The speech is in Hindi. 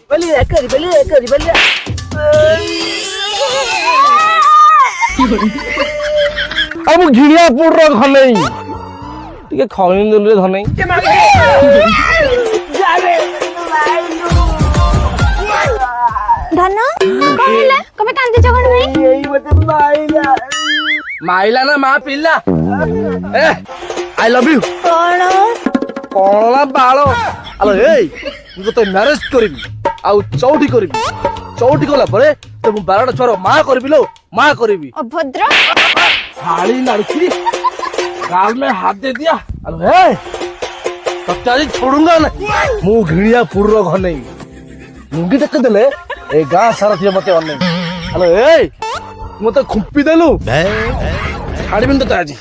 বলিয়া করি বলিয়া अब घिड़िया पुर घनै टिके खौनी देलु धनै धन कहले कबे कांदी जगन भाई এই মতে মাইলা माइला ना मा पिल्ला ए आई लव यू कोन कोला बालो आलो ए मु तो मैरिज करिबी आउ चौठी करिबी चौठी कला परे तो मु 12टा छोरो मा करबी लो मा करबी अभद्र साली लड़की गाल में हाथ दे दिया अरे हे तत्याजी छोड़ूंगा ना मु घिड़िया पुर घनै मुंगी टक्क देले ए गां सारा थिए मते अने अरे ए मते खुप्पी देलु छाड़बिन तो ताजी